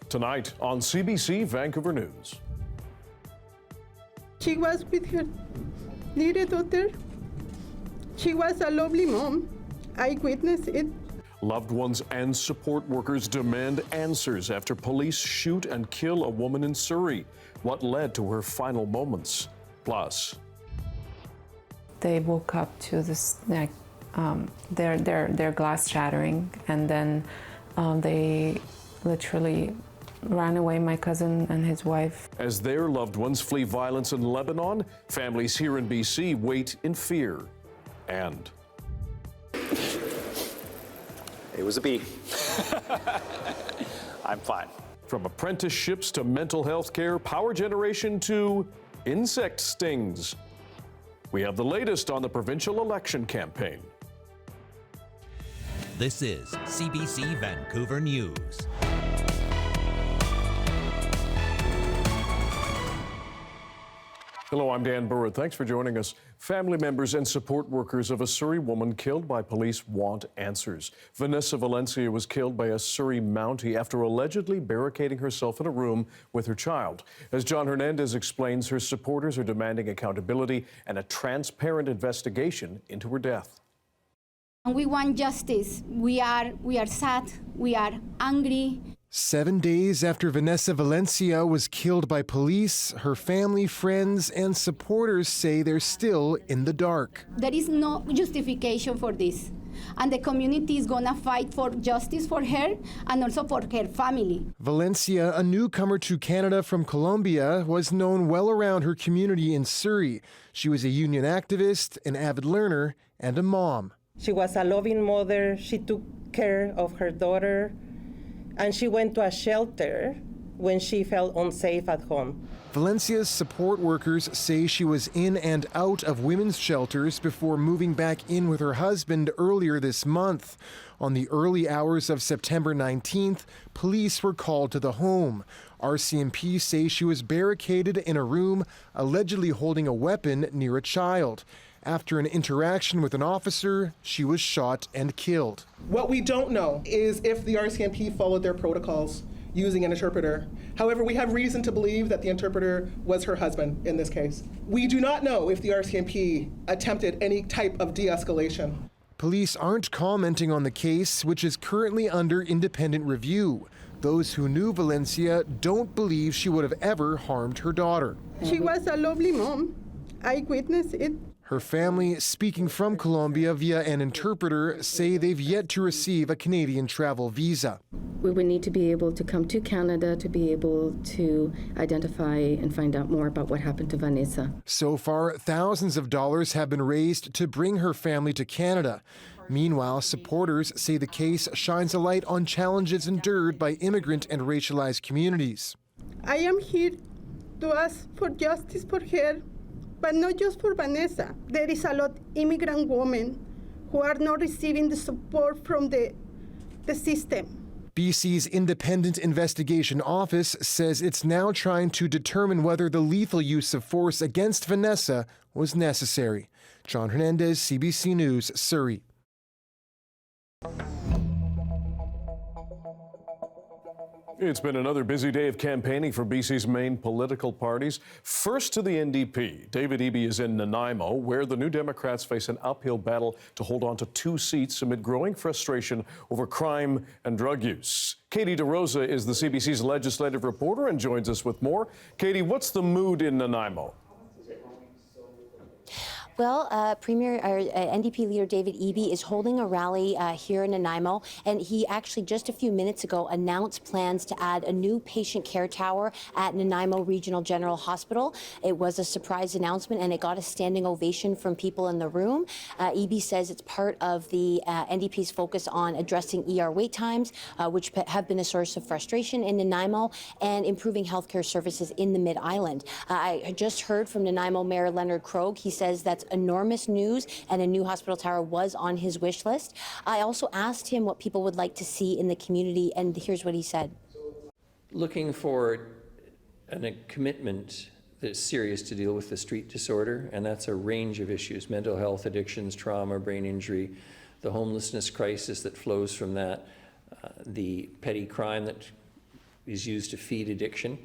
Tonight on CBC Vancouver News. She was with her little daughter. She was a lovely mom. I witnessed it. Loved ones and support workers demand answers after police shoot and kill a woman in Surrey. What led to her final moments? Plus, they woke up to this, their glass shattering, and then they literally ran away, my cousin and his wife. as their loved ones flee violence in Lebanon, families here in BC wait in fear. And It was a bee. I'm fine. from apprenticeships to mental health care, power generation to insect stings. We have the latest on the provincial election campaign. This is CBC Vancouver News. Hello, I'm Dan Burritt. Thanks for joining us. Family members and support workers of a Surrey woman killed by police want answers. Vanessa Valencia was killed by a Surrey Mountie after allegedly barricading herself in a room with her child. As John Hernandez explains, her supporters are demanding accountability and a transparent investigation into her death. We want justice. We are sad. We are angry. 7 days after Vanessa Valencia was killed by police, her family, friends, and supporters say they're still in the dark. There is no justification for this. And the community is gonna fight for justice for her and also for her family. Valencia, a newcomer to Canada from Colombia, was known well around her community in Surrey. She was a union activist, an avid learner, and a mom. She was a loving mother. She took care of her daughter, and she went to a shelter when she felt unsafe at home. Valencia's support workers say she was in and out of women's shelters before moving back in with her husband earlier this month. On the early hours of September 19th, police were called to the home. RCMP say she was barricaded in a room, allegedly holding a weapon near a child. After an interaction with an officer, she was shot and killed. What we don't know is if the RCMP followed their protocols using an interpreter. However, we have reason to believe that the interpreter was her husband in this case. We do not know if the RCMP attempted any type of de-escalation. Police aren't commenting on the case, which is currently under independent review. Those who knew Valencia don't believe she would have ever harmed her daughter. She was a lovely mom. I witnessed it. Her family, speaking from Colombia via an interpreter, say they've yet to receive a Canadian travel visa. We would need to be able to come to Canada to be able to identify and find out more about what happened to Vanessa. So far, thousands of dollars have been raised to bring her family to Canada. Meanwhile, supporters say the case shines a light on challenges endured by immigrant and racialized communities. I am here to ask for justice for her, but not just for Vanessa. There is a lot of immigrant women who are not receiving the support from the system. BC's Independent Investigation Office says it's now trying to determine whether the lethal use of force against Vanessa was necessary. John Hernandez, CBC News, Surrey. It's been another busy day of campaigning for BC's main political parties. First to the NDP, David Eby is in Nanaimo, where the New Democrats face an uphill battle to hold on to 2 seats amid growing frustration over crime and drug use. Katie DeRosa is the CBC's legislative reporter and joins us with more. Katie, what's the mood in Nanaimo? Well, NDP leader David Eby is holding a rally here in Nanaimo, and he actually just a few minutes ago announced plans to add a new patient care tower at Nanaimo Regional General Hospital. It was a surprise announcement, and it got a standing ovation from people in the room. Eby says it's part of the NDP's focus on addressing ER wait times, which have been a source of frustration in Nanaimo, and improving healthcare services in the Mid-Island. I just heard from Nanaimo Mayor Leonard Krogh. He says that's enormous news, and a new hospital tower was on his wish list. I also asked him what people would like to see in the community, and here's what he said. Looking for a commitment that's serious to deal with the street disorder, and that's a range of issues: mental health, addictions, trauma, brain injury, the homelessness crisis that flows from that, the petty crime that is used to feed addiction.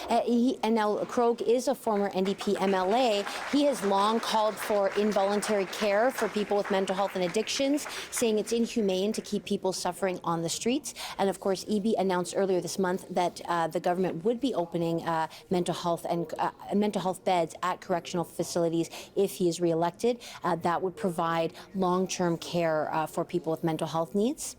And now Krogh is a former NDP MLA. He has long called for involuntary care for people with mental health and addictions, saying it's inhumane to keep people suffering on the streets. And of course, Eby announced earlier this month that the government would be opening mental health beds at correctional facilities if he is reelected. That would provide long-term care for people with mental health needs.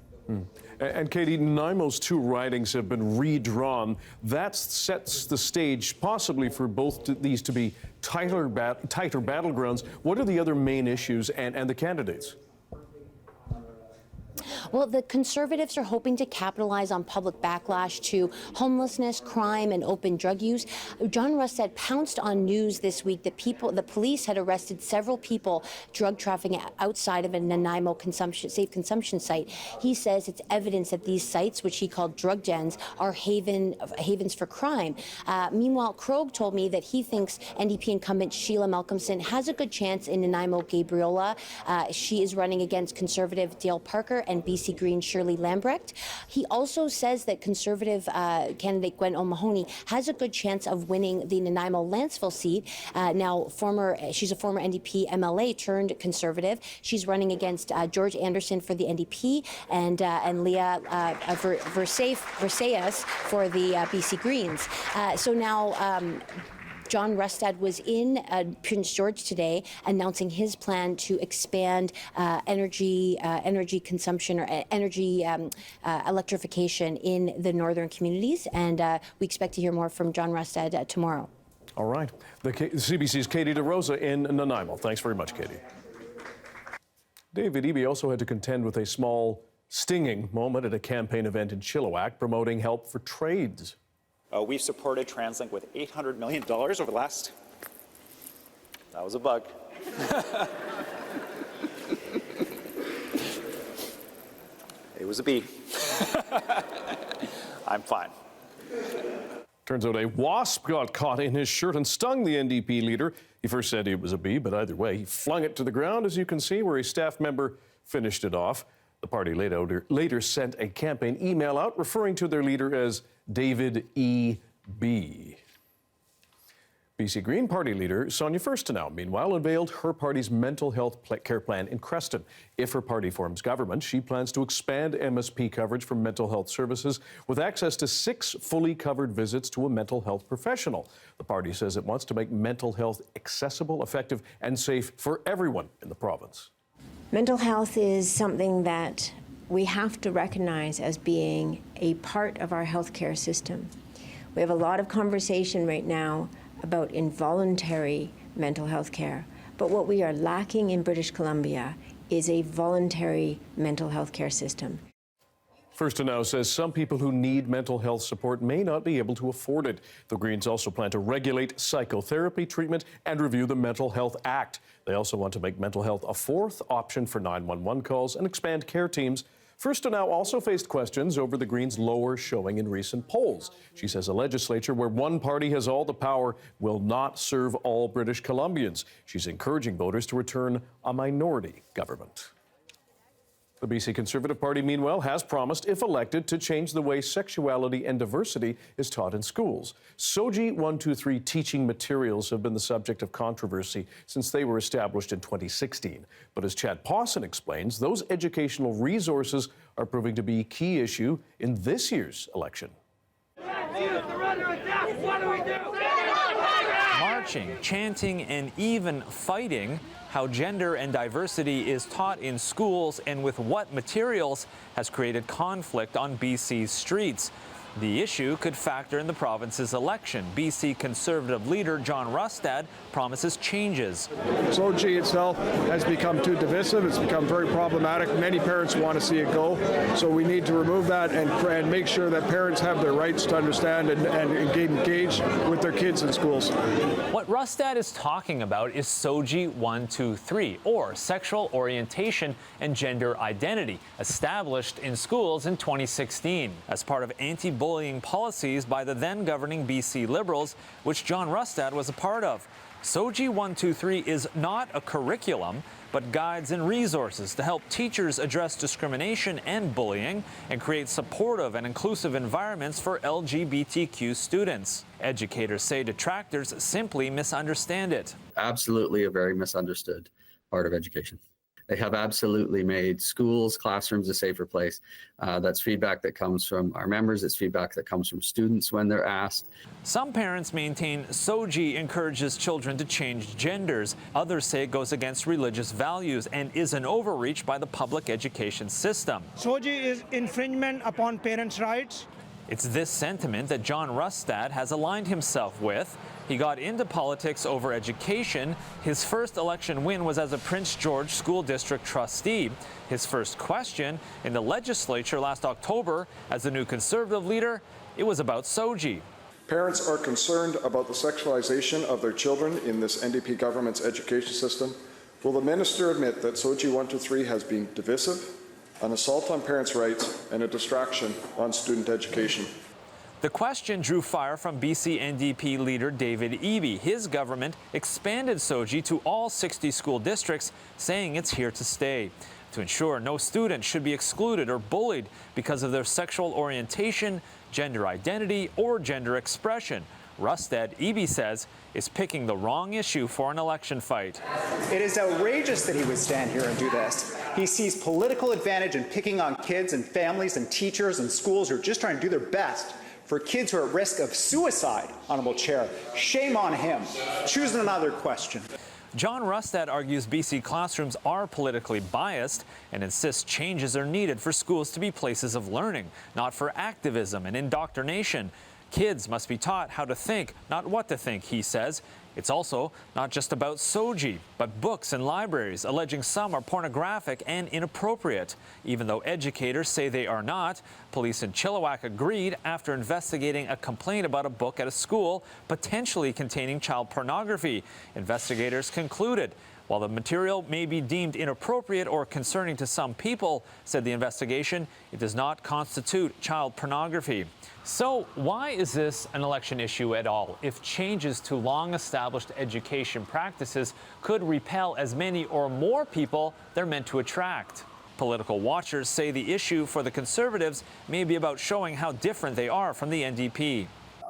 And Katie, Nanaimo's 2 ridings have been redrawn. That sets the stage possibly for both these to be tighter battlegrounds. What are the other main issues and the candidates? Well, the Conservatives are hoping to capitalize on public backlash to homelessness, crime, and open drug use. John Rustad pounced on news this week that the police had arrested several people drug trafficking outside of a Nanaimo safe consumption site. He says it's evidence that these sites, which he called drug dens, are havens for crime. Meanwhile, Krogh told me that he thinks NDP incumbent Sheila Malcolmson has a good chance in Nanaimo Gabriola. She is running against Conservative Dale Parker and BC Green Shirley Lambrecht. He also says that Conservative candidate Gwen O'Mahony has a good chance of winning the Nanaimo Lanceville seat. She's a former NDP MLA turned Conservative. She's running against George Anderson for the NDP and Leah Versayas for the BC Greens. So now John Rustad was in Prince George today announcing his plan to expand energy consumption or energy electrification in the northern communities. And we expect to hear more from John Rustad tomorrow. All right. The CBC's Katie DeRosa in Nanaimo. Thanks very much, Katie. David Eby also had to contend with a small stinging moment at a campaign event in Chilliwack promoting help for trades. We've supported TransLink with $800 million over the last... That was a bug. It was a bee. I'm fine. Turns out a wasp got caught in his shirt and stung the NDP leader. He first said it was a bee, but either way, he flung it to the ground, as you can see, where a staff member finished it off. The party later sent a campaign email out referring to their leader as David E.B. BC Green Party leader Sonia Furstenau, meanwhile, unveiled her party's mental health care plan in Creston. If her party forms government, she plans to expand MSP coverage for mental health services with access to 6 fully covered visits to a mental health professional. The party says it wants to make mental health accessible, effective, and safe for everyone in the province. Mental health is something that we have to recognize as being a part of our healthcare system. We have a lot of conversation right now about involuntary mental health care, but what we are lacking in British Columbia is a voluntary mental health care system. Furstenau says some people who need mental health support may not be able to afford it. The Greens also plan to regulate psychotherapy treatment and review the Mental Health Act. They also want to make mental health a 4th option for 911 calls and expand care teams. Furstenau also faced questions over the Greens' lower showing in recent polls. She says a legislature where one party has all the power will not serve all British Columbians. She's encouraging voters to return a minority government. The BC Conservative Party, meanwhile, has promised, if elected, to change the way sexuality and diversity is taught in schools. SOGI 123 teaching materials have been the subject of controversy since they were established in 2016. But as Chad Pawson explains, those educational resources are proving to be a key issue in this year's election. Marching, chanting, and even fighting. How gender and diversity is taught in schools and with what materials has created conflict on BC's streets. The issue could factor in the province's election. BC Conservative leader John Rustad promises changes. SOGI itself has become too divisive. It's become very problematic. Many parents want to see it go. So we need to remove that and make sure that parents have their rights to understand and engage with their kids in schools. What Rustad is talking about is SOGI 123, or Sexual Orientation and Gender Identity, established in schools in 2016 as part of anti-bullying policies by the then governing BC Liberals, which John Rustad was a part of. SOGI 123 is not a curriculum, but guides and resources to help teachers address discrimination and bullying and create supportive and inclusive environments for LGBTQ students. Educators say detractors simply misunderstand it. Absolutely a very misunderstood part of education. They have absolutely made schools, classrooms a safer place. That's feedback that comes from our members. It's feedback that comes from students when they're asked. Some parents maintain SOGI encourages children to change genders. Others say it goes against religious values and is an overreach by the public education system. SOGI is infringement upon parents' rights. It's this sentiment that John Rustad has aligned himself with. He got into politics over education. His first election win was as a Prince George School District trustee. His first question in the legislature last October as the new Conservative leader, it was about SOGI. Parents are concerned about the sexualization of their children in this NDP government's education system. Will the minister admit that SOGI 123 has been divisive, an assault on parents' rights, and a distraction on student education? The question drew fire from BC NDP leader David Eby. His government expanded SOGI to all 60 school districts, saying it's here to stay, to ensure no student should be excluded or bullied because of their sexual orientation, gender identity, or gender expression. Rustad, Eby says, is picking the wrong issue for an election fight. It is outrageous that he would stand here and do this. He sees political advantage in picking on kids and families and teachers and schools who are just trying to do their best for kids who are at risk of suicide, Honourable Chair. Shame on him. Choose another question. John Rustad argues BC classrooms are politically biased and insists changes are needed for schools to be places of learning, not for activism and indoctrination. Kids must be taught how to think, not what to think, he says. It's also not just about SOGI, but books and libraries, alleging some are pornographic and inappropriate. Even though educators say they are not, police in Chilliwack agreed after investigating a complaint about a book at a school potentially containing child pornography. Investigators concluded, while the material may be deemed inappropriate or concerning to some people, said the investigation, it does not constitute child pornography. So why is this an election issue at all if changes to long-established education practices could repel as many or more people they're meant to attract? Political watchers say the issue for the Conservatives may be about showing how different they are from the NDP.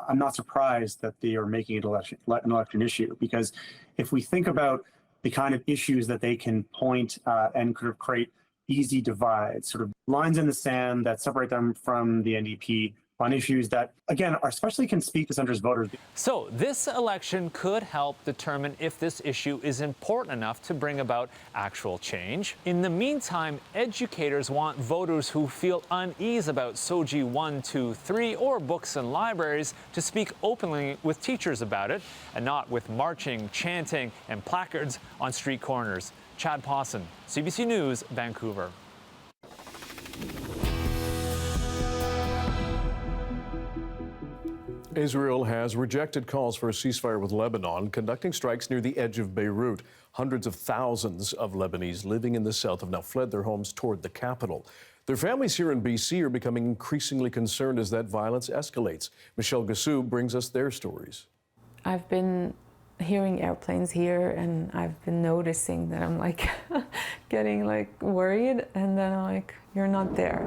I'm not surprised that they are making it an election issue, because if we think about the kind of issues that they can point and kind of create easy divides, sort of lines in the sand that separate them from the NDP on issues that, again, are especially can speak to centrist voters. So this election could help determine if this issue is important enough to bring about actual change. In the meantime, educators want voters who feel unease about SOGI 123 or books and libraries to speak openly with teachers about it, and not with marching, chanting, and placards on street corners. Chad Pawson, CBC News, Vancouver. Israel has rejected calls for a ceasefire with Lebanon, conducting strikes near the edge of Beirut. Hundreds of thousands of Lebanese living in the south have now fled their homes toward the capital. Their families here in BC are becoming increasingly concerned as that violence escalates. Michelle Gassou brings us their stories. I've been hearing airplanes here, and I've been noticing that I'm like getting worried, and then I'm like, you're not there.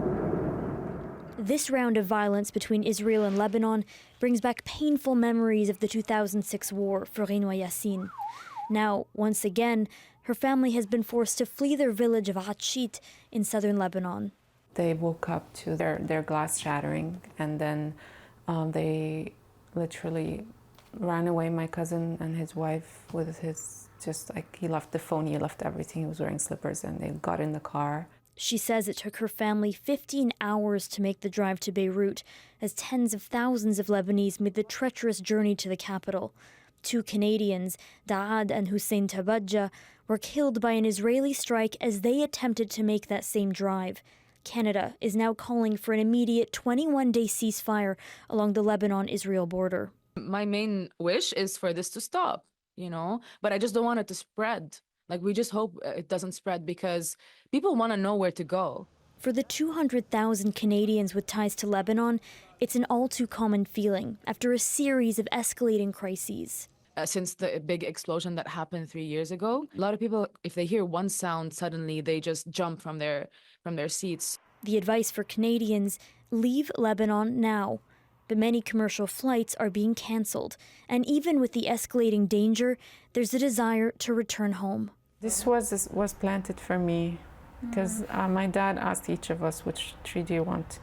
This round of violence between Israel and Lebanon brings back painful memories of the 2006 war for Rinoa Yassin. Now, once again, her family has been forced to flee their village of Atshit in southern Lebanon. They woke up to their glass shattering, and then they literally ran away, my cousin and his wife, with his, he left the phone, he left everything, he was wearing slippers, and they got in the car. She says it took her family 15 hours to make the drive to Beirut, as tens of thousands of Lebanese made the treacherous journey to the capital. 2 Canadians, Daad and Hussein Tabadja, were killed by an Israeli strike as they attempted to make that same drive. Canada is now calling for an immediate 21-day ceasefire along the Lebanon-Israel border. My main wish is for this to stop, but I just don't want it to spread. We just hope it doesn't spread because people want to know where to go. For the 200,000 Canadians with ties to Lebanon, it's an all too common feeling after a series of escalating crises. since the big explosion that happened 3 years ago. A lot of people, if they hear one sound, suddenly they just jump from their seats. The advice for Canadians: leave Lebanon now. But many commercial flights are being cancelled. And even with the escalating danger, there's a desire to return home. This was planted for me because my dad asked each of us, which tree do you want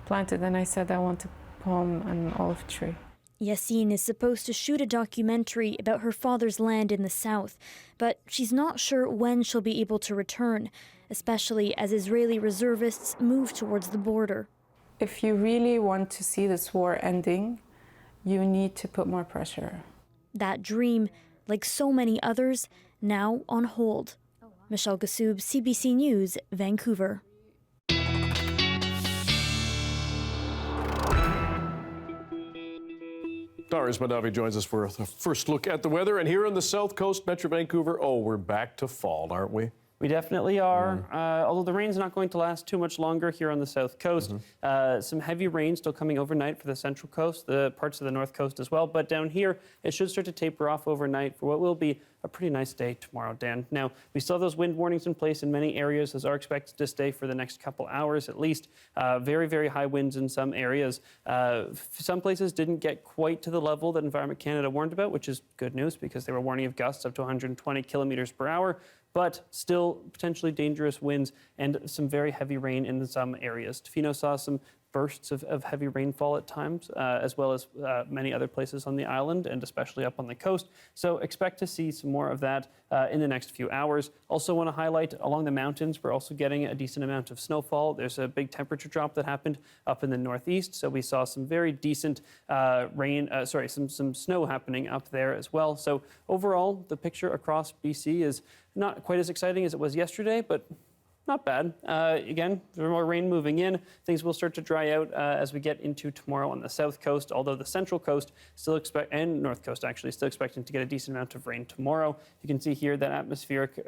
planted? And I said, I want a palm and olive tree. Yassine is supposed to shoot a documentary about her father's land in the south, but she's not sure when she'll be able to return, especially as Israeli reservists move towards the border. If you really want to see this war ending, you need to put more pressure. That dream, like so many others, now on hold. Michelle Gassoub, CBC News, Vancouver. Darius Madavi joins us for a first look at the weather. And here on the South Coast, Metro Vancouver, we're back to fall, aren't we? We definitely are, although the rain's not going to last too much longer here on the South Coast. Some heavy rain still coming overnight for the Central Coast, the parts of the North Coast as well. But down here, it should start to taper off overnight for what will be a pretty nice day tomorrow, Dan. Now, we still have those wind warnings in place in many areas. Those are expected to stay for the next couple hours at least. Very, very high winds in some areas. Some places didn't get quite to the level that Environment Canada warned about, which is good news because they were warning of gusts up to 120 kilometers per hour. But still potentially dangerous winds and some very heavy rain in some areas. Tofino saw some bursts of heavy rainfall at times, as well as many other places on the island and especially up on the coast. So expect to see some more of that in the next few hours. Also want to highlight along the mountains, we're also getting a decent amount of snowfall. There's a big temperature drop that happened up in the northeast. So we saw some very decent some snow happening up there as well. So overall, the picture across BC is not quite as exciting as it was yesterday, but not bad. Again, there's more rain moving in. Things will start to dry out as we get into tomorrow on the South Coast, although the Central Coast and North Coast actually still expecting to get a decent amount of rain tomorrow. You can see here that atmospheric,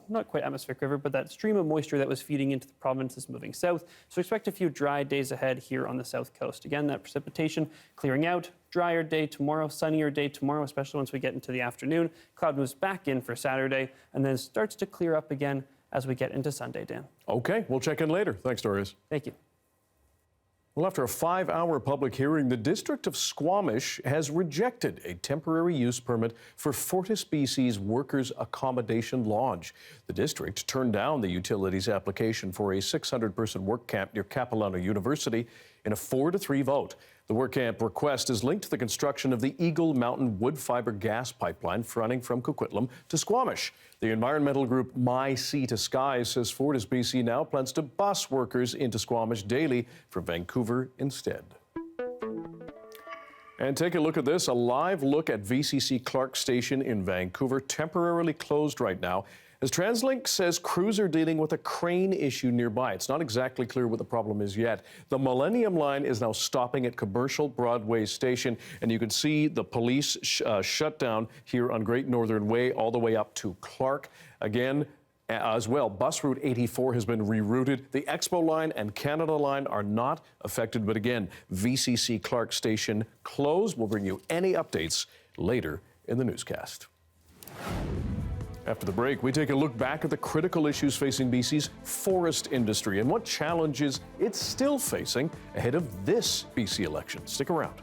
not quite atmospheric river, but that stream of moisture that was feeding into the province is moving south. So expect a few dry days ahead here on the South Coast. Again, that precipitation clearing out. Drier day tomorrow, sunnier day tomorrow, especially once we get into the afternoon. Cloud moves back in for Saturday and then starts to clear up again as we get into Sunday, Dan. Okay, we'll check in later. Thanks, Darius. Thank you. Well, after a 5-hour public hearing, the District of Squamish has rejected a temporary use permit for Fortis BC's Workers' Accommodation Lodge. The district turned down the utilities application for a 600-person work camp near Capilano University in a 4-3 vote. The work camp request is linked to the construction of the Eagle Mountain wood fiber gas pipeline running from Coquitlam to Squamish. The environmental group My Sea to Sky says Fortis BC now plans to bus workers into Squamish daily from Vancouver instead. And take a look at this, a live look at VCC Clark Station in Vancouver, temporarily closed right now, as TransLink says crews are dealing with a crane issue nearby. It's not exactly clear what the problem is yet. The Millennium Line is now stopping at Commercial Broadway Station, and you can see the police shut down here on Great Northern Way all the way up to Clark. Again, as well, bus route 84 has been rerouted. The Expo Line and Canada Line are not affected, but again, VCC Clark Station closed. We'll bring you any updates later in the newscast. After the break, we take a look back at the critical issues facing BC's forest industry and what challenges it's still facing ahead of this BC election. Stick around.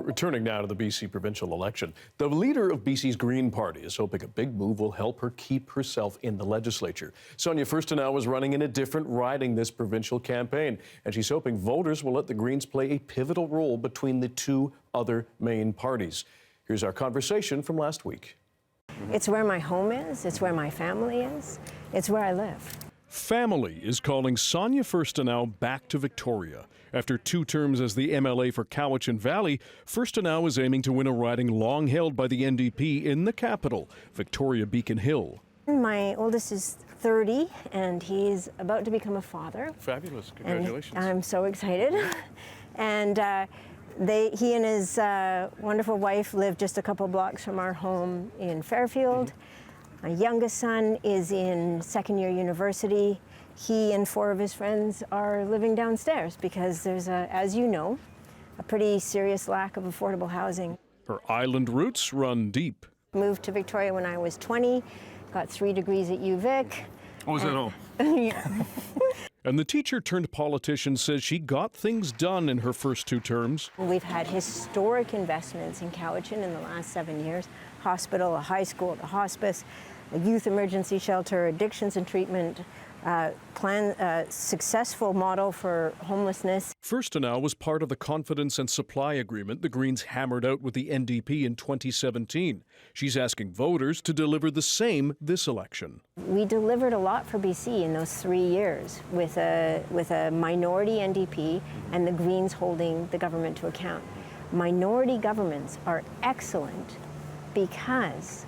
Returning now to the BC provincial election, the leader of BC's Green Party is hoping a big move will help her keep herself in the legislature. Sonia Furstenau is running in a different riding this provincial campaign, and she's hoping voters will let the Greens play a pivotal role between the two other main parties. Here's our conversation from last week. It's where my home is, it's where my family is, it's where I live. Family is calling Sonia Furstenau back to Victoria. After 2 terms as the MLA for Cowichan Valley, Furstenau is aiming to win a riding long held by the NDP in the capital, Victoria Beacon Hill. My oldest is 30 and he's about to become a father. Fabulous, congratulations. And I'm so excited. And he and his wonderful wife live just a couple blocks from our home in Fairfield. My youngest son is in second-year university. He and 4 of his friends are living downstairs because there's, as you know, a pretty serious lack of affordable housing. Her island roots run deep. Moved to Victoria when I was 20, got 3 degrees at UVic. Oh, is that all? Yeah. And the teacher-turned-politician says she got things done in her first 2 terms. We've had historic investments in Cowichan in the last 7 years. Hospital, a high school, a hospice, a youth emergency shelter, addictions and treatment, successful model for homelessness. Furstenau was part of the confidence and supply agreement the Greens hammered out with the NDP in 2017. She's asking voters to deliver the same this election. We delivered a lot for BC in those 3 years with a minority NDP and the Greens holding the government to account. Minority governments are excellent because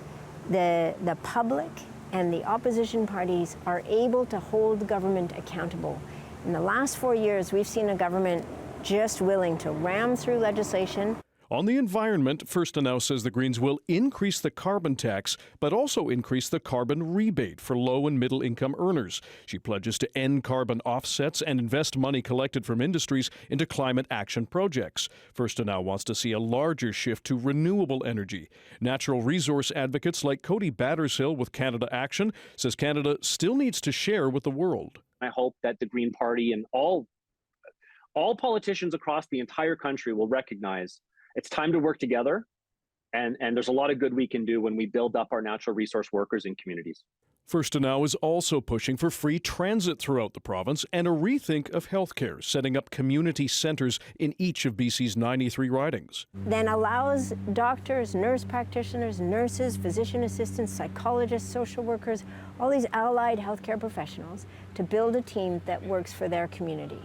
the public and the opposition parties are able to hold government accountable. In the last 4 years, we've seen a government just willing to ram through legislation. On the environment, Furstenau says the Greens will increase the carbon tax, but also increase the carbon rebate for low and middle income earners. She pledges to end carbon offsets and invest money collected from industries into climate action projects. Furstenau wants to see a larger shift to renewable energy. Natural resource advocates like Cody Battershill with Canada Action says Canada still needs to share with the world. I hope that the Green Party and all politicians across the entire country will recognize it's time to work together, and there's a lot of good we can do when we build up our natural resource workers in communities. Furstenau is also pushing for free transit throughout the province and a rethink of healthcare, setting up community centres in each of BC's 93 ridings. Then allows doctors, nurse practitioners, nurses, physician assistants, psychologists, social workers, all these allied healthcare professionals to build a team that works for their community.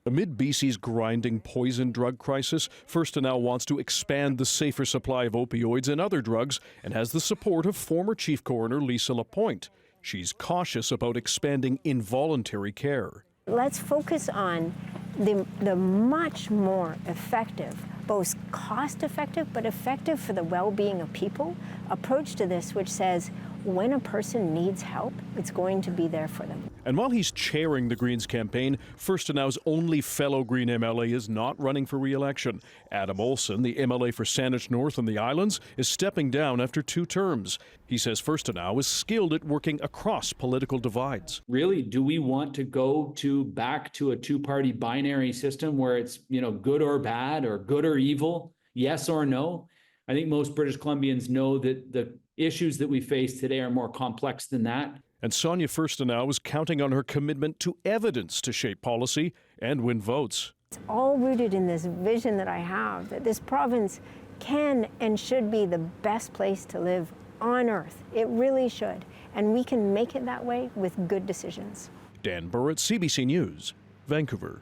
Amid BC's grinding poison drug crisis, Furstenau wants to expand the safer supply of opioids and other drugs and has the support of former Chief Coroner Lisa Lapointe. She's cautious about expanding involuntary care. Let's focus on the much more effective, both cost-effective but effective for the well-being of people, approach to this which says when a person needs help, it's going to be there for them. And while he's chairing the Greens campaign, Furstenau's only fellow Green MLA is not running for re-election. Adam Olson, the MLA for Saanich North and the Islands, is stepping down after 2 terms. He says Furstenau is skilled at working across political divides. Really, do we want to go back to a 2-party binary system where it's, good or bad or good or evil, yes or no? I think most British Columbians know that the issues that we face today are more complex than that. And Sonia Furstenau is counting on her commitment to evidence to shape policy and win votes. It's all rooted in this vision that I have, that this province can and should be the best place to live on earth. It really should. And we can make it that way with good decisions. Dan Burritt, CBC News, Vancouver.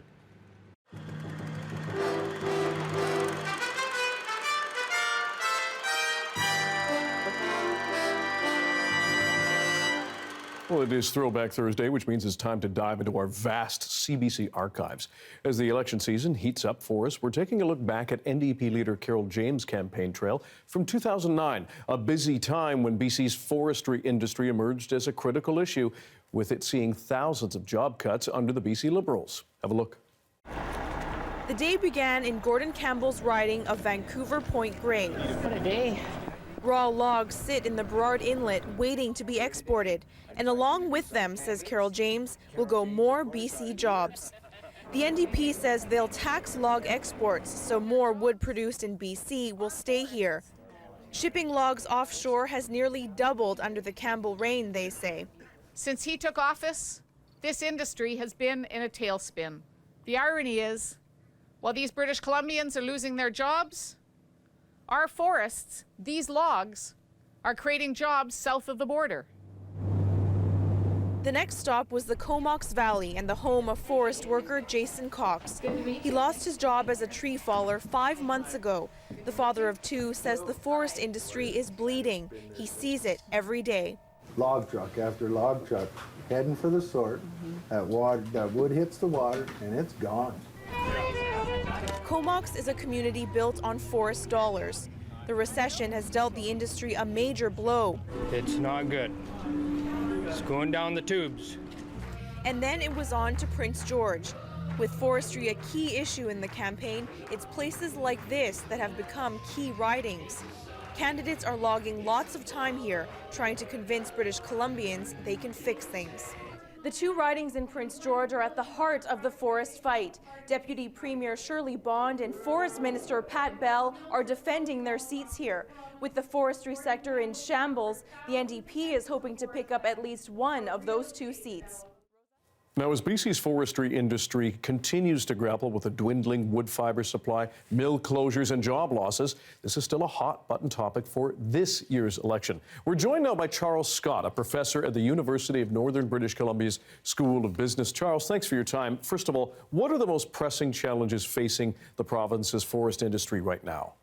Well, it is Throwback Thursday, which means it's time to dive into our vast CBC archives. As the election season heats up for us, we're taking a look back at NDP leader Carol James' campaign trail from 2009, a busy time when BC's forestry industry emerged as a critical issue, with it seeing thousands of job cuts under the BC Liberals. Have a look. The day began in Gordon Campbell's riding of Vancouver Point Grey. What a day. Raw logs sit in the Burrard Inlet waiting to be exported, and along with them, says Carol James, will go more BC jobs. The NDP says they'll tax log exports so more wood produced in BC will stay here. Shipping logs offshore has nearly doubled under the Campbell reign, they say. Since he took office, this industry has been in a tailspin. The irony is, while these British Columbians are losing their jobs, our forests, these logs, are creating jobs south of the border. The next stop was the Comox Valley and the home of forest worker Jason Cox. He lost his job as a tree faller 5 months ago. The father of two says the forest industry is bleeding. He sees it every day. Log truck after log truck heading for the sort. That wood hits the water and it's gone. Comox is a community built on forest dollars. The recession has dealt the industry a major blow. It's not good. It's going down the tubes. And then it was on to Prince George. With forestry a key issue in the campaign, it's places like this that have become key ridings. Candidates are logging lots of time here, trying to convince British Columbians they can fix things. The two ridings in Prince George are at the heart of the forest fight. Deputy Premier Shirley Bond and Forest Minister Pat Bell are defending their seats here. With the forestry sector in shambles, the NDP is hoping to pick up at least one of those two seats. Now, as BC's forestry industry continues to grapple with a dwindling wood fiber supply, mill closures and job losses, this is still a hot-button topic for this year's election. We're joined now by Charles Scott, a professor at the University of Northern British Columbia's School of Business. Charles, thanks for your time. First of all, what are the most pressing challenges facing the province's forest industry right now?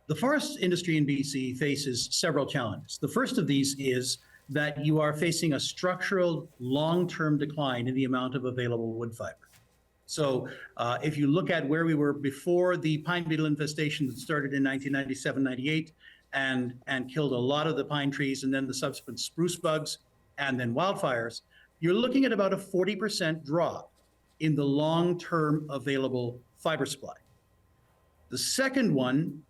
The forest industry in BC faces several challenges. The first of these is that you are facing a structural long-term decline in the amount of available wood fiber. So if you look at where we were before the pine beetle infestation that started in 1997-98 and killed a lot of the pine trees, and then the subsequent spruce bugs and then wildfires, you're looking at about a 40% drop in the long-term available fiber supply. The second one,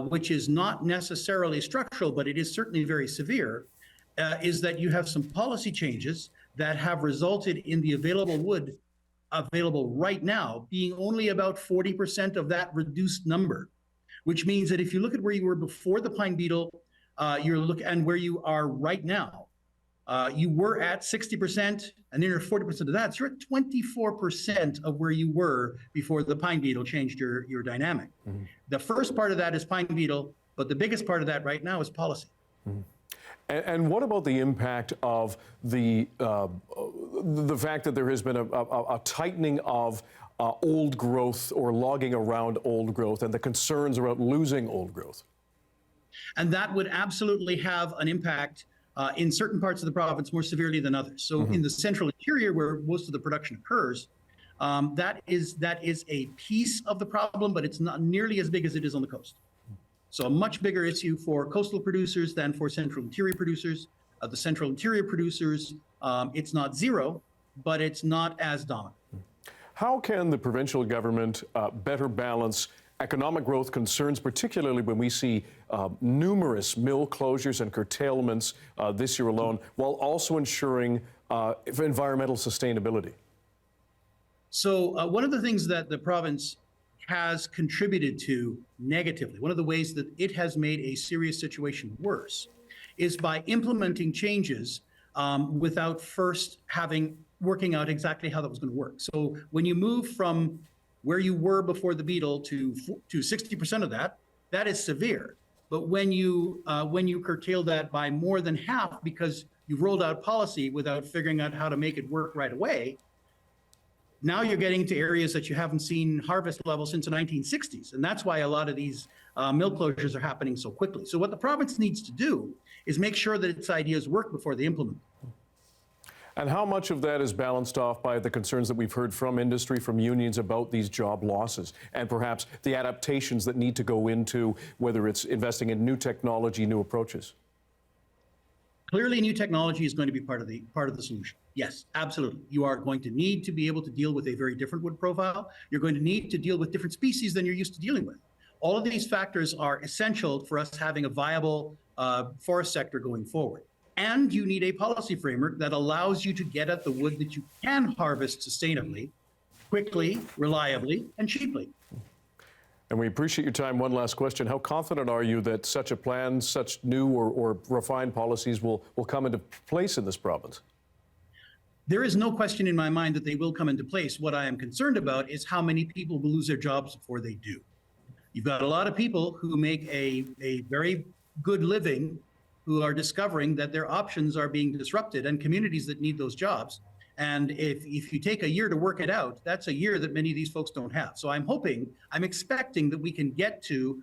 which is not necessarily structural, but it is certainly very severe, is that you have some policy changes that have resulted in the available wood available right now being only about 40% of that reduced number, which means that if you look at where you were before the pine beetle, and where you are right now, you were at 60%, and then you're 40% of that. So you're at 24% of where you were before the pine beetle changed your dynamic. Mm-hmm. The first part of that is pine beetle, but the biggest part of that right now is policy. Mm-hmm. And what about the impact of the fact that there has been a tightening of old growth or logging around old growth and the concerns about losing old growth? And that would absolutely have an impact in certain parts of the province more severely than others. So in the central interior, where most of the production occurs, that is a piece of the problem, but it's not nearly as big as it is on the coast. So a much bigger issue for coastal producers than for central interior producers. The central interior producers, it's not zero, but it's not as dominant. How can the provincial government better balance economic growth concerns, particularly when we see numerous mill closures and curtailments this year alone, while also ensuring environmental sustainability? So one of the things that the province has contributed to negatively, one of the ways that it has made a serious situation worse, is by implementing changes without first working out exactly how that was going to work. So when you move from where you were before the beetle to 60% of that, that is severe. But when you curtail that by more than half because you've rolled out policy without figuring out how to make it work right away, now you're getting to areas that you haven't seen harvest levels since the 1960s. And that's why a lot of these mill closures are happening so quickly. So what the province needs to do is make sure that its ideas work before they implement them. And how much of that is balanced off by the concerns that we've heard from industry, from unions about these job losses, and perhaps the adaptations that need to go into whether it's investing in new technology, new approaches? Clearly, new technology is going to be part of the solution. Yes, absolutely. You are going to need to be able to deal with a very different wood profile. You're going to need to deal with different species than you're used to dealing with. All of these factors are essential for us having a viable forest sector going forward. And you need a policy framework that allows you to get at the wood that you can harvest sustainably quickly, reliably, and cheaply. And we appreciate your time. One last question. How confident are you that such a plan, such new or refined policies will come into place in this province? There is no question in my mind that they will come into place. What I am concerned about is how many people will lose their jobs before they do. You've got a lot of people who make a very good living who are discovering that their options are being disrupted, and communities that need those jobs. And if you take a year to work it out, that's a year that many of these folks don't have. So I'm expecting that we can get to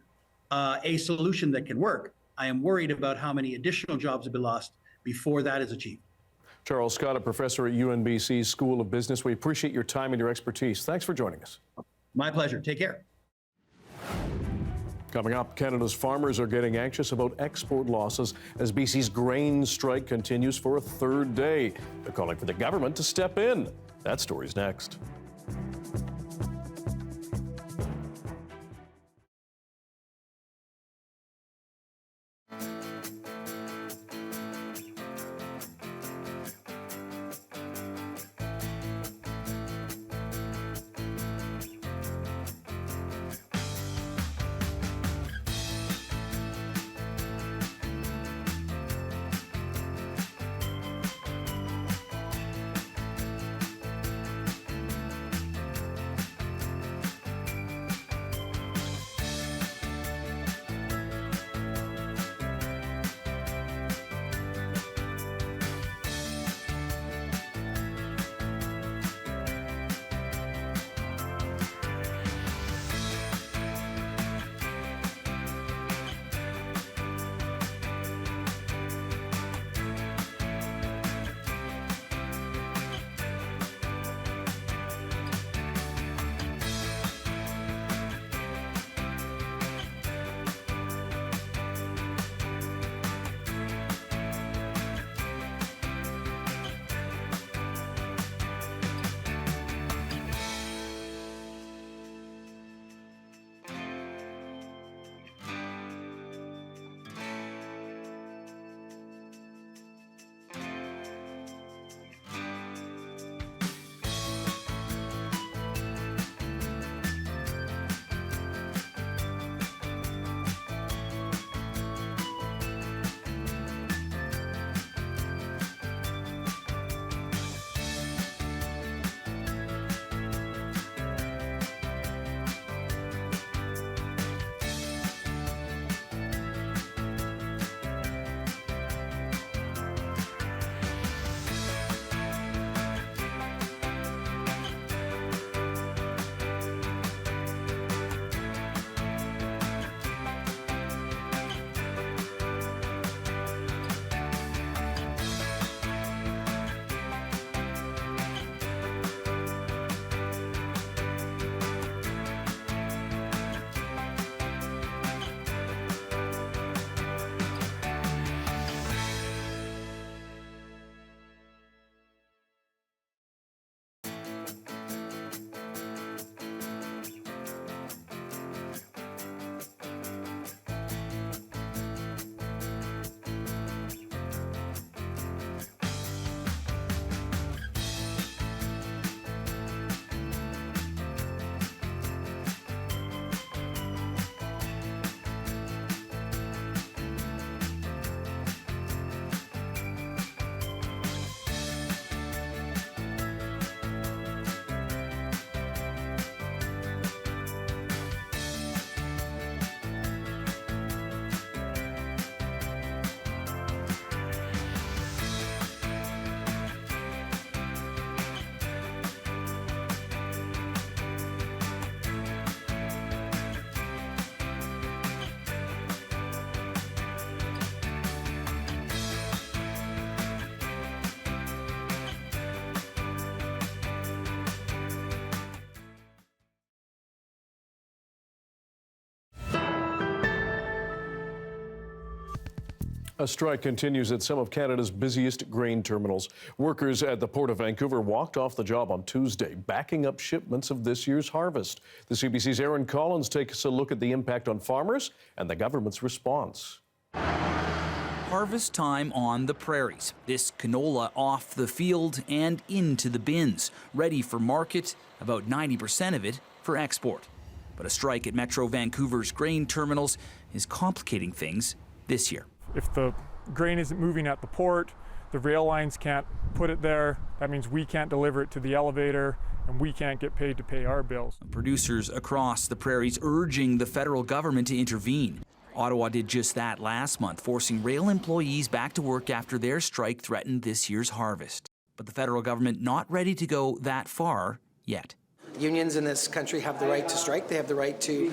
a solution that can work. I am worried about how many additional jobs will be lost before that is achieved. Charles Scott, a professor at UNBC's School of Business. We appreciate your time and your expertise. Thanks for joining us. My pleasure. Take care. Coming up, Canada's farmers are getting anxious about export losses as BC's grain strike continues for a third day. They're calling for the government to step in. That story's next. A strike continues at some of Canada's busiest grain terminals. Workers at the Port of Vancouver walked off the job on Tuesday, backing up shipments of this year's harvest. The CBC's Aaron Collins takes a look at the impact on farmers and the government's response. harvest time on the prairies. This canola off the field and into the bins, ready for market, about 90% of it for export. But a strike at Metro Vancouver's grain terminals is complicating things this year. If the grain isn't moving at the port, the rail lines can't put it there. That means we can't deliver it to the elevator, and we can't get paid to pay our bills. Producers across the prairies urging the federal government to intervene. Ottawa did just that last month, forcing rail employees back to work after their strike threatened this year's harvest. But the federal government not ready to go that far yet. Unions in this country have the right to strike. They have the right to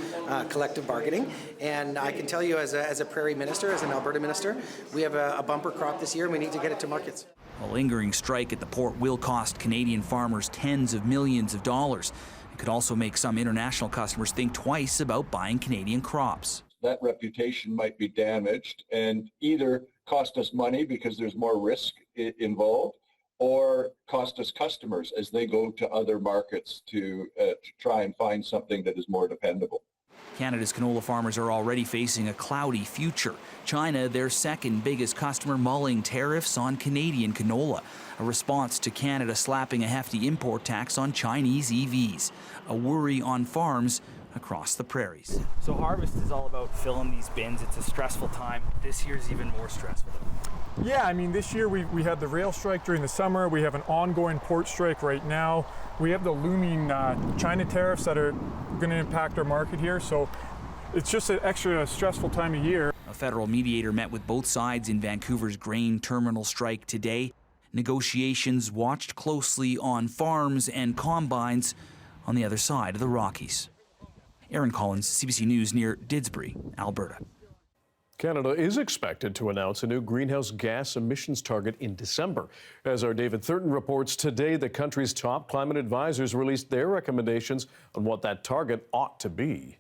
collective bargaining. And I can tell you as a prairie minister, as an Alberta minister, we have a bumper crop this year and we need to get it to markets. A lingering strike at the port will cost Canadian farmers tens of millions of dollars. It could also make some international customers think twice about buying Canadian crops. That reputation might be damaged and either cost us money because there's more risk involved, or cost us customers as they go to other markets to try and find something that is more dependable. Canada's canola farmers are already facing a cloudy future. China, their second biggest customer, mulling tariffs on Canadian canola, a response to Canada slapping a hefty import tax on Chinese EVs, a worry on farms across the prairies. So harvest is all about filling these bins. It's a stressful time. This year's even more stressful. Yeah, I mean, this year we had the rail strike during the summer. We have an ongoing port strike right now. We have the looming China tariffs that are going to impact our market here. So it's just an extra stressful time of year. A federal mediator met with both sides in Vancouver's grain terminal strike today. Negotiations watched closely on farms and combines on the other side of the Rockies. Aaron Collins, CBC News near Didsbury, Alberta. Canada is expected to announce a new greenhouse gas emissions target in December. As our David Thurton reports, today the country's top climate advisors released their recommendations on what that target ought to be.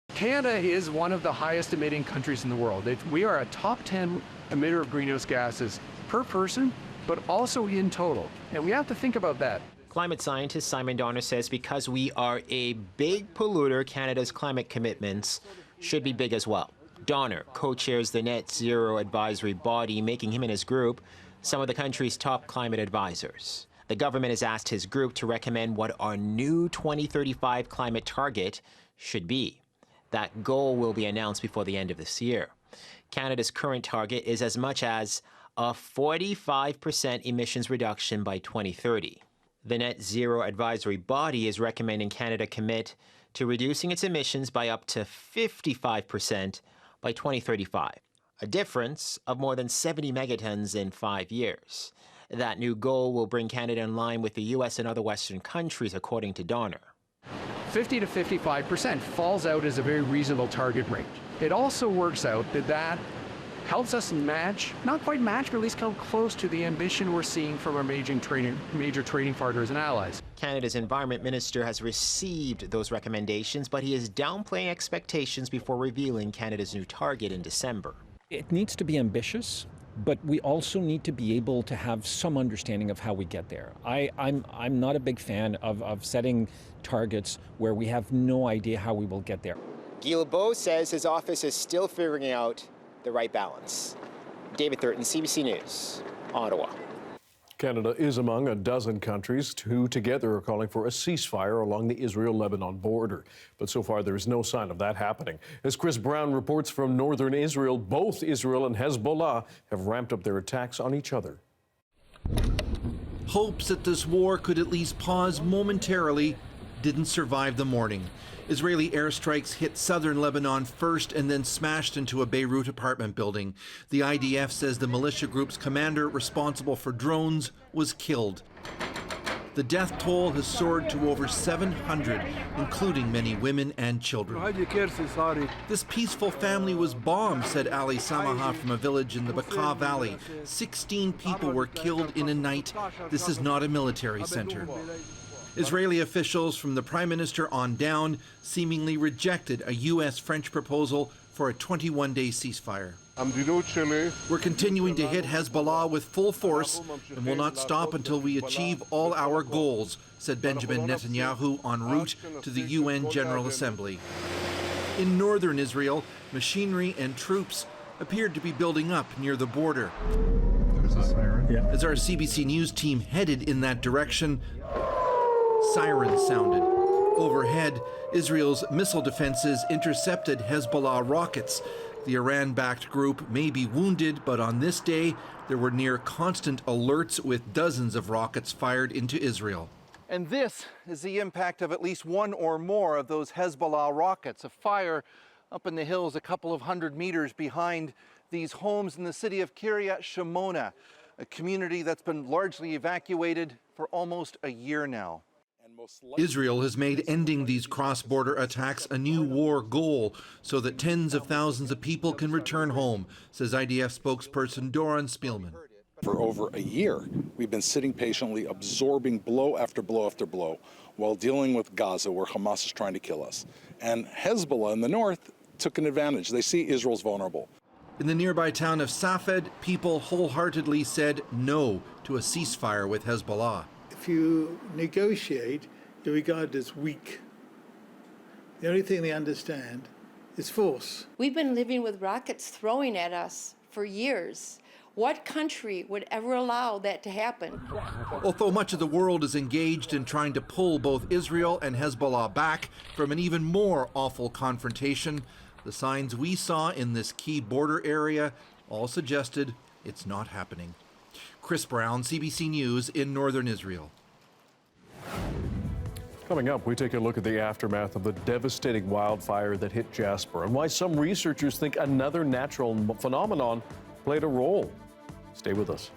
Canada is one of the highest emitting countries in the world. We are a top 10 emitter of greenhouse gases per person, but also in total. And we have to think about that. Climate scientist Simon Donner says because we are a big polluter, Canada's climate commitments should be big as well. Donner co-chairs the Net Zero Advisory Body, making him and his group some of the country's top climate advisors. The government has asked his group to recommend what our new 2035 climate target should be. That goal will be announced before the end of this year. Canada's current target is as much as a 45% emissions reduction by 2030. The Net Zero Advisory Body is recommending Canada commit to reducing its emissions by up to 55% by 2035, a difference of more than 70 megatons in 5 years. That new goal will bring Canada in line with the U.S. and other Western countries, according to Donner. 50 to 55% falls out as a very reasonable target range. It also works out that helps us match, not quite match, but at least come close to the ambition we're seeing from our major trading partners and allies. Canada's Environment Minister has received those recommendations, but he is downplaying expectations before revealing Canada's new target in December. It needs to be ambitious, but we also need to be able to have some understanding of how we get there. I'm not a big fan of setting targets where we have no idea how we will get there. Guy Lebeau says his office is still figuring out the right balance. David Thurton, CBC News, Ottawa. Canada is among a dozen countries who together are calling for a ceasefire along the Israel-Lebanon border. But so far, there is no sign of that happening. As Chris Brown reports from northern Israel, both Israel and Hezbollah have ramped up their attacks on each other. Hopes that this war could at least pause momentarily didn't survive the morning. Israeli airstrikes hit southern Lebanon first and then smashed into a Beirut apartment building. The IDF says the militia group's commander responsible for drones was killed. The death toll has soared to over 700, including many women and children. This peaceful family was bombed, said Ali Samaha from a village in the Bekaa Valley. 16 people were killed in a night. This is not a military center. Israeli officials from the Prime Minister on down seemingly rejected a U.S.-French proposal for a 21-day ceasefire. We're continuing to hit Hezbollah with full force and will not stop until we achieve all our goals, said Benjamin Netanyahu en route to the UN General Assembly. In northern Israel, machinery and troops appeared to be building up near the border. There's a siren. Yeah. As our CBC News team headed in that direction, sirens sounded. Overhead, Israel's missile defenses intercepted Hezbollah rockets. The Iran-backed group may be wounded, but on this day, there were near constant alerts with dozens of rockets fired into Israel. And this is the impact of at least one or more of those Hezbollah rockets. A fire up in the hills a couple of hundred meters behind these homes in the city of Kiryat Shimona, a community that's been largely evacuated for almost a year now. Israel has made ending these cross-border attacks a new war goal so that tens of thousands of people can return home, says IDF spokesperson Doron Spielman. For over a year, we've been sitting patiently, absorbing blow after blow after blow, while dealing with Gaza, where Hamas is trying to kill us. And Hezbollah in the north took an advantage. They see Israel's vulnerable. In the nearby town of Safed, people wholeheartedly said no to a ceasefire with Hezbollah. If you negotiate, you're regarded as weak. The only thing they understand is force. We've been living with rockets throwing at us for years. What country would ever allow that to happen? Although much of the world is engaged in trying to pull both Israel and Hezbollah back from an even more awful confrontation, the signs we saw in this key border area all suggested it's not happening. Chris Brown, CBC News in northern Israel. Coming up, we take a look at the aftermath of the devastating wildfire that hit Jasper and why some researchers think another natural phenomenon played a role. Stay with us.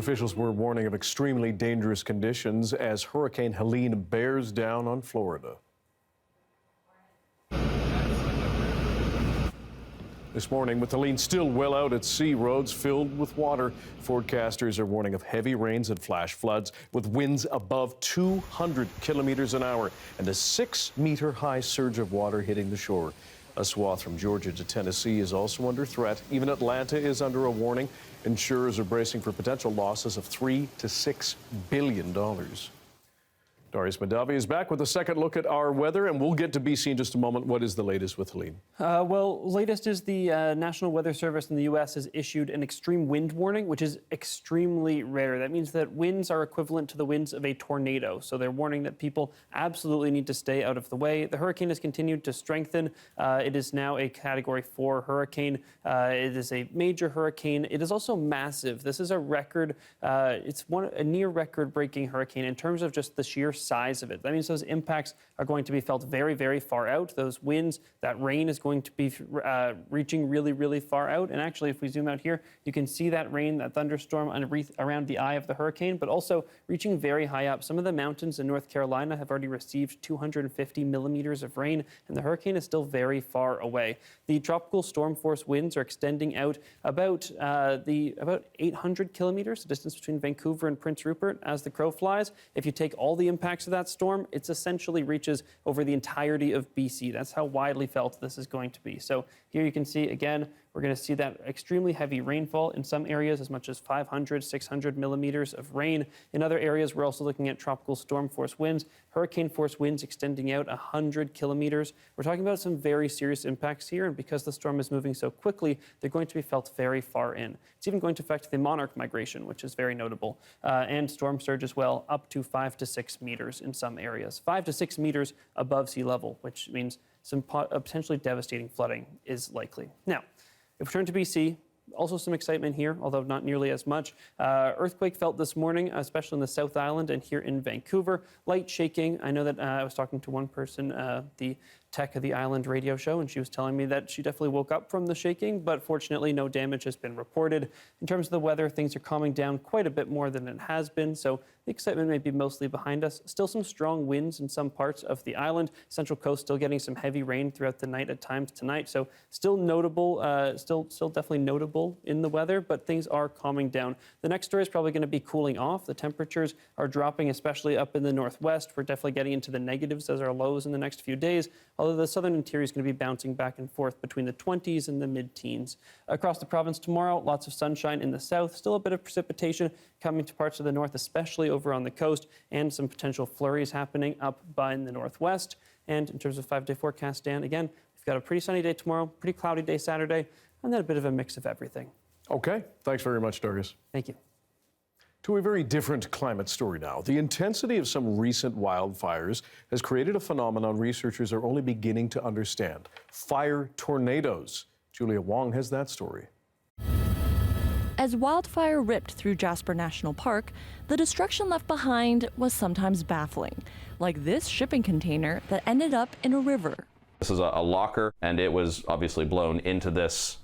Officials were warning of extremely dangerous conditions as Hurricane Helene bears down on Florida. This morning, with Helene still well out at sea, roads filled with water, forecasters are warning of heavy rains and flash floods with winds above 200 kilometers an hour and a 6-meter high surge of water hitting the shore. A swath from Georgia to Tennessee is also under threat. Even Atlanta is under a warning. Insurers are bracing for potential losses of $3 to $6 billion. Darius Madavi is back with a second look at our weather, and we'll get to BC in just a moment. What is the latest with Helene? Well, latest is the National Weather Service in the U.S. has issued an extreme wind warning, which is extremely rare. That means that winds are equivalent to the winds of a tornado. So they're warning that people absolutely need to stay out of the way. The hurricane has continued to strengthen. It is now a Category 4 hurricane. It is a major hurricane. It is also massive. This is a record. It's a near record-breaking hurricane in terms of just the sheer size of it. That means those impacts are going to be felt very, very far out. Those winds, that rain is going to be reaching really, really far out. And actually, if we zoom out here, you can see that rain, that thunderstorm around the eye of the hurricane, but also reaching very high up. Some of the mountains in North Carolina have already received 250 millimeters of rain, and the hurricane is still very far away. The tropical storm force winds are extending out about 800 kilometers, the distance between Vancouver and Prince Rupert, as the crow flies. If you take all the impacts of that storm, it essentially reaches over the entirety of BC. That's how widely felt this is going to be. So here you can see, again, we're going to see that extremely heavy rainfall in some areas, as much as 500, 600 millimeters of rain. In other areas, we're also looking at tropical storm force winds, hurricane force winds extending out 100 kilometers. We're talking about some very serious impacts here, and because the storm is moving so quickly, they're going to be felt very far in. It's even going to affect the monarch migration, which is very notable, and storm surge as well, up to 5 to 6 meters in some areas. 5 to 6 meters above sea level, which means some potentially devastating flooding is likely. Now, if we turn to BC, also some excitement here, although not nearly as much. Earthquake felt this morning, especially in the South Island and here in Vancouver. Light shaking. I know that I was talking to one person, the Tech of the Island radio show, and she was telling me that she definitely woke up from the shaking, but fortunately no damage has been reported. In terms of the weather, things are calming down quite a bit more than it has been, so the excitement may be mostly behind us. Still some strong winds in some parts of the island. Central Coast still getting some heavy rain throughout the night at times tonight, so still notable, still definitely notable in the weather, but things are calming down. The next story is probably going to be cooling off. The temperatures are dropping, especially up in the northwest. We're definitely getting into the negatives as our lows in the next few days, although the southern interior is going to be bouncing back and forth between the 20s and the mid-teens. Across the province tomorrow, lots of sunshine in the south, still a bit of precipitation coming to parts of the north, especially over on the coast, and some potential flurries happening up by in the northwest. And in terms of 5-day forecast, Dan, again, we've got a pretty sunny day tomorrow, pretty cloudy day Saturday, and then a bit of a mix of everything. Okay, thanks very much, Darius. Thank you. To a very different climate story now. The intensity of some recent wildfires has created a phenomenon researchers are only beginning to understand: fire tornadoes. Julia Wong has that story. As wildfire ripped through Jasper National Park, the destruction left behind was sometimes baffling, like this shipping container that ended up in a river. This is a locker, and it was obviously blown into this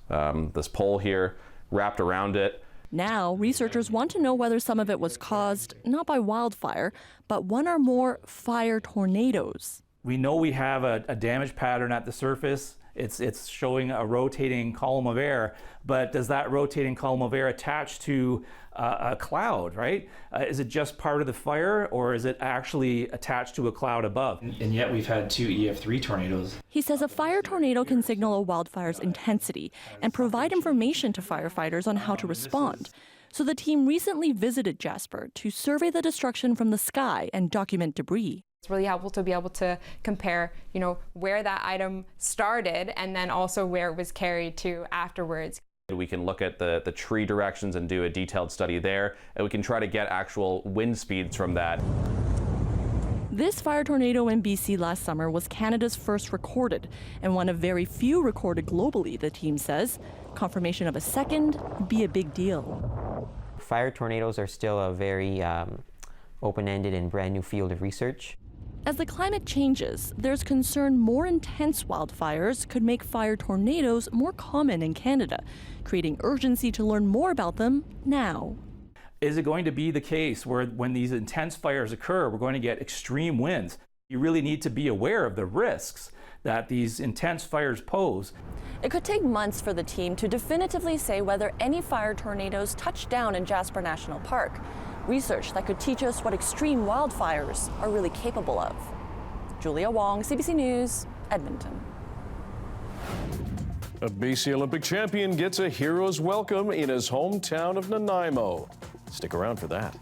pole here, wrapped around it. Now, researchers want to know whether some of it was caused not by wildfire, but one or more fire tornadoes. We know we have a damage pattern at the surface. It's showing a rotating column of air, but does that rotating column of air attach to a cloud, right? Is it just part of the fire, or is it actually attached to a cloud above? And yet we've had 2 EF3 tornadoes. He says a fire tornado can signal a wildfire's intensity and provide information to firefighters on how to respond. So the team recently visited Jasper to survey the destruction from the sky and document debris. It's really helpful to be able to compare, where that item started and then also where it was carried to afterwards. We can look at the tree directions and do a detailed study there, and we can try to get actual wind speeds from that. This fire tornado in BC last summer was Canada's first recorded, and one of very few recorded globally, the team says. Confirmation of a second would be a big deal. Fire tornadoes are still a very open-ended and brand new field of research. As the climate changes, there's concern more intense wildfires could make fire tornadoes more common in Canada, creating urgency to learn more about them now. Is it going to be the case where when these intense fires occur, we're going to get extreme winds? You really need to be aware of the risks that these intense fires pose. It could take months for the team to definitively say whether any fire tornadoes touch down in Jasper National Park. Research that could teach us what extreme wildfires are really capable of. Julia Wong, CBC News, Edmonton. A BC Olympic champion gets a hero's welcome in his hometown of Nanaimo. Stick around for that.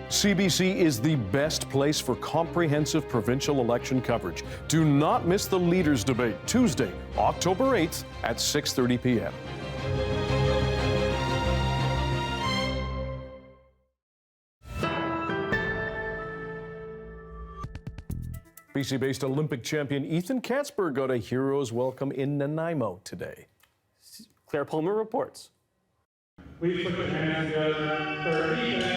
CBC is the best place for comprehensive provincial election coverage. Do not miss the Leaders Debate, Tuesday, October 8th at 6:30 p.m. BC-based Olympic champion Ethan Katzberg got a hero's welcome in Nanaimo today. Claire Palmer reports. Please put your hands together for Ethan.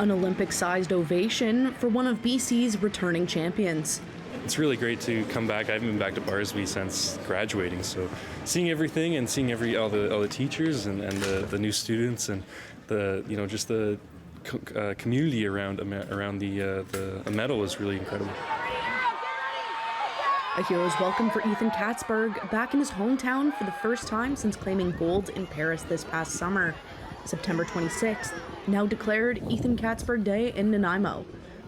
An Olympic-sized ovation for one of BC's returning champions. It's really great to come back. I haven't been back to Barsby since graduating, so seeing everything and seeing all the teachers and the new students and the just the community around a medal was really incredible. A hero's welcome for Ethan Katzberg back in his hometown for the first time since claiming gold in Paris this past summer. September 26th, now declared Ethan Katzberg Day in Nanaimo,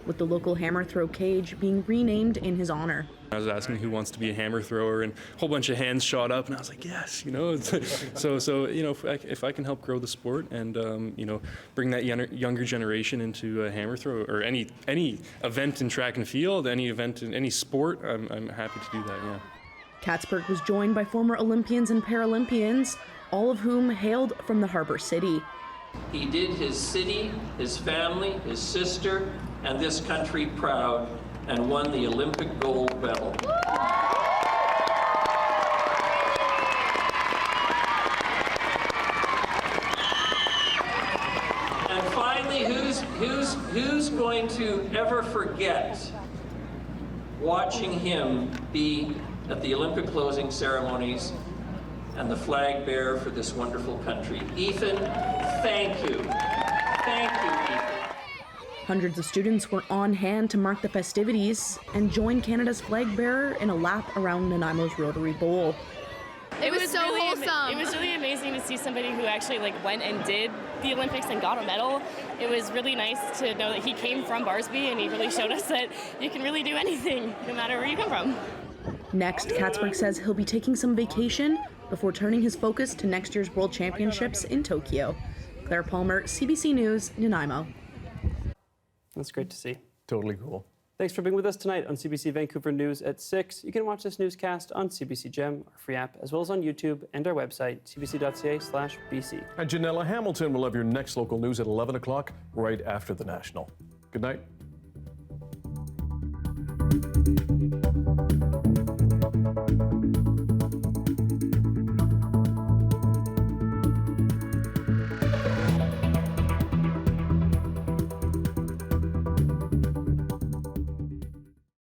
with the local hammer throw cage being renamed in his honor. I was asking who wants to be a hammer thrower, and a whole bunch of hands shot up, and I was like, yes, you know. So you know, if I can help grow the sport and you know, bring that younger generation into a hammer throw or any event in track and field, any event in any sport, I'm happy to do that. Yeah. Katzberg was joined by former Olympians and Paralympians, all of whom hailed from the harbor city. He did his city, his family, his sister, and this country proud, and won the Olympic gold medal. And finally, who's going to ever forget watching him be at the Olympic closing ceremonies and the flag bearer for this wonderful country? Ethan, thank you. Thank you, Ethan. Hundreds of students were on hand to mark the festivities and join Canada's flag bearer in a lap around Nanaimo's Rotary Bowl. It was so wholesome. It was really amazing to see somebody who actually went and did the Olympics and got a medal. It was really nice to know that he came from Barsby, and he really showed us that you can really do anything, no matter where you come from. Next, Katzberg says he'll be taking some vacation before turning his focus to next year's World Championships in Tokyo. Claire Palmer, CBC News, Nanaimo. That's great to see. Totally cool. Thanks for being with us tonight on CBC Vancouver News at 6. You can watch this newscast on CBC Gem, our free app, as well as on YouTube and our website, cbc.ca/BC. And Janella Hamilton will have your next local news at 11 o'clock, right after the National. Good night.